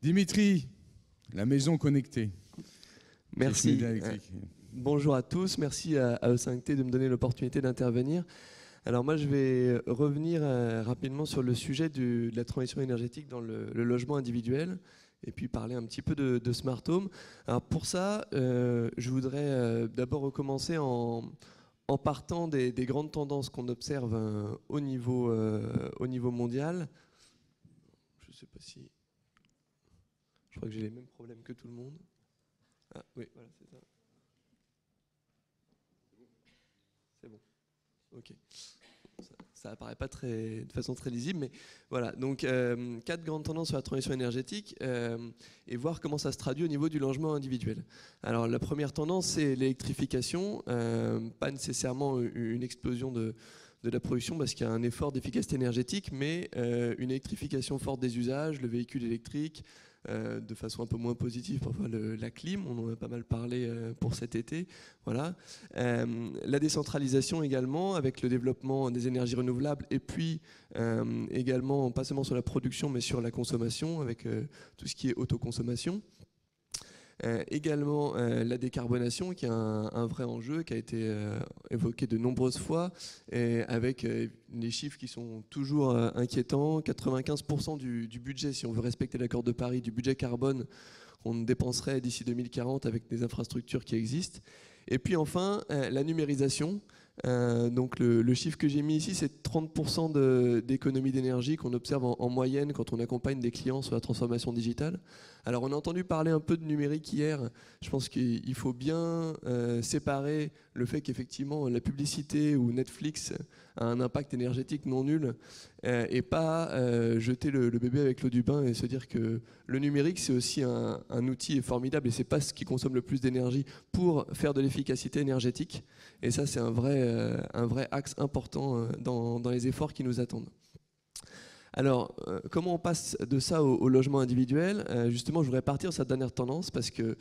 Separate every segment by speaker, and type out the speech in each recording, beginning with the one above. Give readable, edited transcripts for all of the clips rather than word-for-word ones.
Speaker 1: Dimitri, la maison connectée.
Speaker 2: Merci. Bonjour à tous, merci à E5T de me donner l'opportunité d'intervenir. Alors moi je vais revenir rapidement sur le sujet de la transition énergétique dans le logement individuel et puis parler un petit peu de Smart Home. Alors pour ça, je voudrais d'abord recommencer en partant des grandes tendances qu'on observe au niveau mondial. Je ne sais pas si... Je crois que j'ai les mêmes problèmes que tout le monde. Ah oui, voilà, c'est ça. C'est bon. Ok. Ça apparaît pas de façon très lisible, mais voilà. Donc, 4 grandes tendances sur la transition énergétique et voir comment ça se traduit au niveau du logement individuel. Alors, la première tendance, c'est l'électrification. Pas nécessairement une explosion de la production parce qu'il y a un effort d'efficacité énergétique, mais une électrification forte des usages, le véhicule électrique, de façon un peu moins positive, parfois la clim, on en a pas mal parlé pour cet été. Voilà. La décentralisation également, avec le développement des énergies renouvelables, et puis également, pas seulement sur la production, mais sur la consommation, avec tout ce qui est autoconsommation. Également la décarbonation qui est un vrai enjeu qui a été évoqué de nombreuses fois et avec des chiffres qui sont toujours inquiétants. 95% du budget, si on veut respecter l'accord de Paris, du budget carbone qu'on dépenserait d'ici 2040 avec des infrastructures qui existent. Et puis enfin la numérisation. Donc le chiffre que j'ai mis ici, c'est 30% d'économie d'énergie qu'on observe en moyenne quand on accompagne des clients sur la transformation digitale. Alors on a entendu parler un peu de numérique hier. Je pense qu'il faut bien séparer le fait qu'effectivement la publicité ou Netflix a un impact énergétique non nul et pas jeter le bébé avec l'eau du bain et se dire que le numérique c'est aussi un outil formidable et c'est pas ce qui consomme le plus d'énergie pour faire de l'efficacité énergétique. Et ça c'est un vrai axe important dans les efforts qui nous attendent. Alors, comment on passe de ça au logement individuel? Justement, je voudrais partir sur cette dernière tendance parce que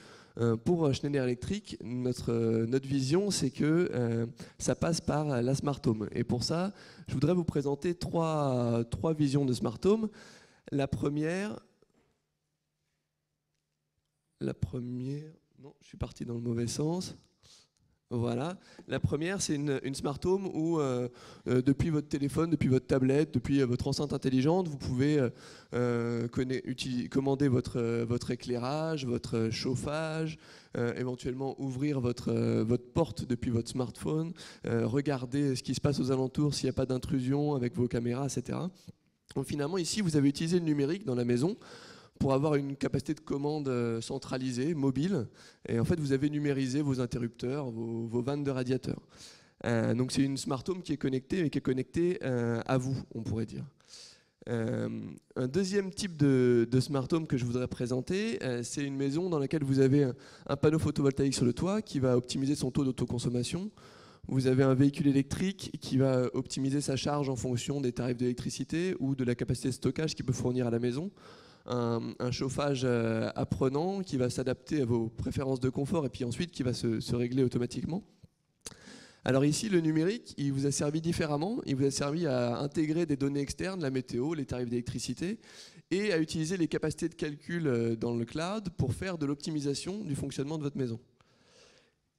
Speaker 2: pour Schneider Electric, notre vision, c'est que ça passe par la Smart Home. Et pour ça, je voudrais vous présenter trois visions de Smart Home. La première... Non, je suis parti dans le mauvais sens. Voilà. La première, c'est une smart home où depuis votre téléphone, depuis votre tablette, depuis votre enceinte intelligente, vous pouvez commander votre éclairage, votre chauffage, éventuellement ouvrir votre porte depuis votre smartphone, regarder ce qui se passe aux alentours s'il n'y a pas d'intrusion avec vos caméras, etc. Donc finalement, ici, vous avez utilisé le numérique dans la maison pour avoir une capacité de commande centralisée, mobile. Et en fait, vous avez numérisé vos interrupteurs, vos vannes de radiateurs. Donc c'est une smart home qui est connectée, mais qui est connectée à vous, on pourrait dire. Un deuxième type de smart home que je voudrais présenter, c'est une maison dans laquelle vous avez un panneau photovoltaïque sur le toit qui va optimiser son taux d'autoconsommation. Vous avez un véhicule électrique qui va optimiser sa charge en fonction des tarifs d'électricité ou de la capacité de stockage qu'il peut fournir à la maison. Un chauffage apprenant qui va s'adapter à vos préférences de confort et puis ensuite qui va se régler automatiquement. Alors ici, le numérique, il vous a servi différemment. Il vous a servi à intégrer des données externes, la météo, les tarifs d'électricité, et à utiliser les capacités de calcul dans le cloud pour faire de l'optimisation du fonctionnement de votre maison.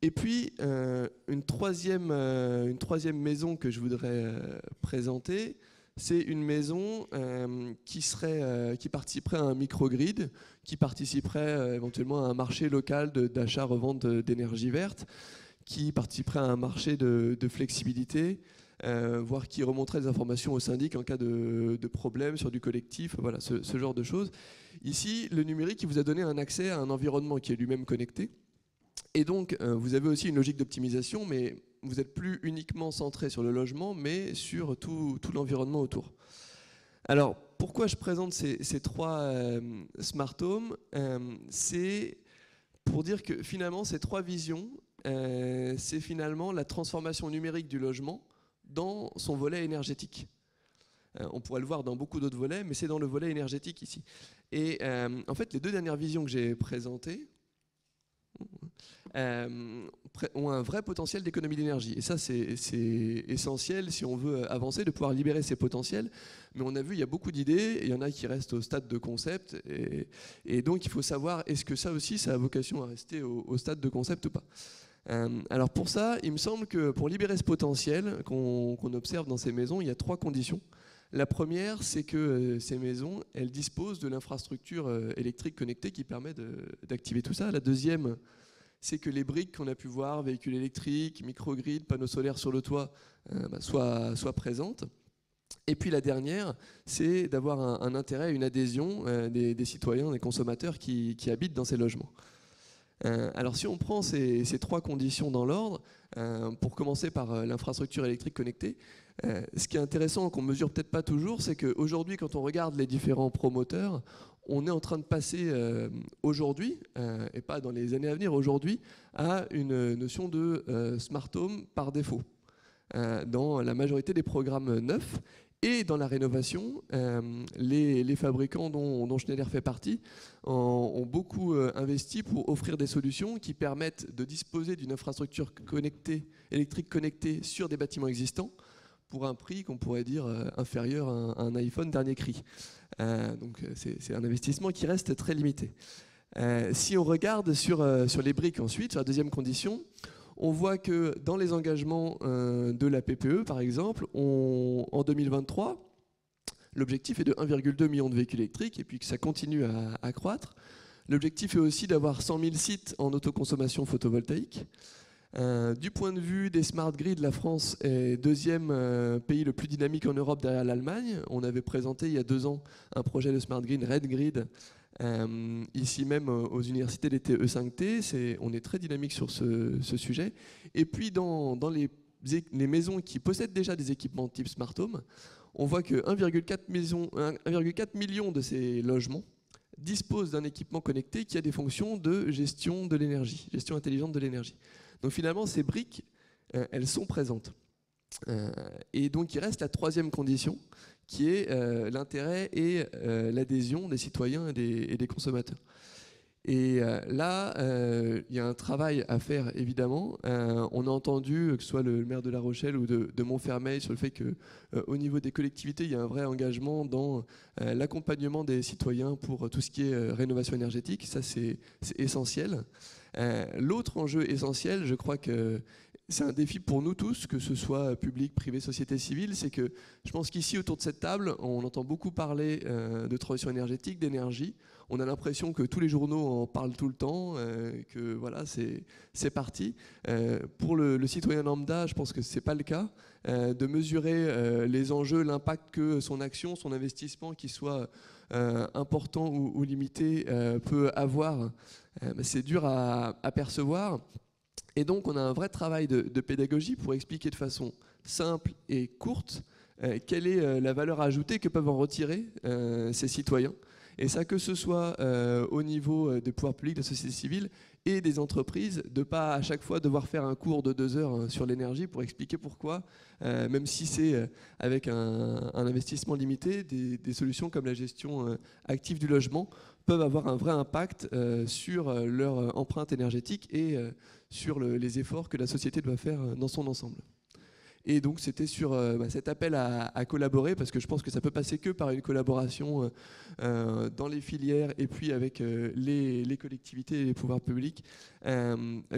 Speaker 2: Et puis, une troisième maison que je voudrais présenter, c'est une maison qui participerait à un microgrid, qui participerait éventuellement à un marché local d'achat-revente d'énergie verte, qui participerait à un marché de flexibilité, voire qui remonterait des informations au syndic en cas de problème sur du collectif, voilà, ce genre de choses. Ici, le numérique il vous a donné un accès à un environnement qui est lui-même connecté. Et donc, vous avez aussi une logique d'optimisation, mais vous n'êtes plus uniquement centré sur le logement, mais sur tout l'environnement autour. Alors, pourquoi je présente ces trois smart homes? C'est pour dire que finalement, ces trois visions, c'est finalement la transformation numérique du logement dans son volet énergétique. On pourrait le voir dans beaucoup d'autres volets, mais c'est dans le volet énergétique ici. Et en fait, les deux dernières visions que j'ai présentées, ont un vrai potentiel d'économie d'énergie. Et ça, c'est essentiel si on veut avancer, de pouvoir libérer ces potentiels. Mais on a vu, il y a beaucoup d'idées, il y en a qui restent au stade de concept. Et donc, il faut savoir, est-ce que ça aussi, ça a vocation à rester au stade de concept ou pas. Alors pour ça, il me semble que pour libérer ce potentiel qu'on observe dans ces maisons, il y a 3 conditions. La première, c'est que ces maisons, elles disposent de l'infrastructure électrique connectée qui permet d'activer tout ça. La deuxième, c'est que les briques qu'on a pu voir, véhicules électriques, microgrids, panneaux solaires sur le toit, soient présentes. Et puis la dernière, c'est d'avoir un intérêt, une adhésion des citoyens, des consommateurs qui habitent dans ces logements. Alors si on prend ces 3 conditions dans l'ordre, pour commencer par l'infrastructure électrique connectée, ce qui est intéressant, qu'on ne mesure peut-être pas toujours, c'est qu'aujourd'hui, quand on regarde les différents promoteurs, on est en train de passer aujourd'hui, et pas dans les années à venir, aujourd'hui, à une notion de smart home par défaut, dans la majorité des programmes neufs. Et dans la rénovation, les fabricants dont Schneider fait partie ont beaucoup investi pour offrir des solutions qui permettent de disposer d'une infrastructure électrique connectée sur des bâtiments existants pour un prix qu'on pourrait dire inférieur à un iPhone dernier cri. Donc c'est un investissement qui reste très limité. Si on regarde sur les briques ensuite, sur la deuxième condition, on voit que dans les engagements de la PPE, par exemple, en 2023, l'objectif est de 1,2 million de véhicules électriques et puis que ça continue à croître. L'objectif est aussi d'avoir 100 000 sites en autoconsommation photovoltaïque. Du point de vue des smart grids, la France est deuxième pays le plus dynamique en Europe derrière l'Allemagne. On avait présenté il y a 2 ans un projet de smart grid, Red Grid, ici même aux universités d'été E5T, on est très dynamique sur ce sujet. Et puis dans les maisons qui possèdent déjà des équipements type Smart Home, on voit que 1,4 million de ces logements disposent d'un équipement connecté qui a des fonctions de gestion de l'énergie, gestion intelligente de l'énergie. Donc finalement, ces briques, elles sont présentes. Et donc il reste la 3e condition, qui est l'intérêt et l'adhésion des citoyens et des consommateurs. Et là, il y a un travail à faire, évidemment. On a entendu, que ce soit le maire de La Rochelle ou de Montfermeil, sur le fait qu'au niveau des collectivités, il y a un vrai engagement dans l'accompagnement des citoyens pour tout ce qui est rénovation énergétique. Ça, c'est essentiel. L'autre enjeu essentiel, je crois que c'est un défi pour nous tous, que ce soit public, privé, société civile, c'est que je pense qu'ici, autour de cette table, on entend beaucoup parler de transition énergétique, d'énergie. On a l'impression que tous les journaux en parlent tout le temps, que voilà, c'est parti. Pour le citoyen lambda, je pense que ce n'est pas le cas. De mesurer les enjeux, l'impact que son action, son investissement, qu'il soit important ou limité, peut avoir, c'est dur à percevoir. Et donc, on a un vrai travail de pédagogie pour expliquer de façon simple et courte quelle est la valeur ajoutée que peuvent en retirer ces citoyens. Et ça, que ce soit au niveau des pouvoirs publics, de la société civile et des entreprises, de ne pas à chaque fois devoir faire un cours de 2 heures sur l'énergie pour expliquer pourquoi, même si c'est avec un investissement limité, des solutions comme la gestion active du logement peuvent avoir un vrai impact sur leur empreinte énergétique et sur les efforts que la société doit faire dans son ensemble. Et donc c'était sur cet appel à collaborer, parce que je pense que ça peut passer que par une collaboration dans les filières et puis avec les collectivités et les pouvoirs publics,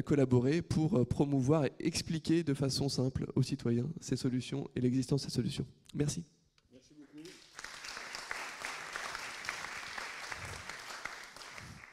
Speaker 2: collaborer pour promouvoir et expliquer de façon simple aux citoyens ces solutions et l'existence de ces solutions. Merci.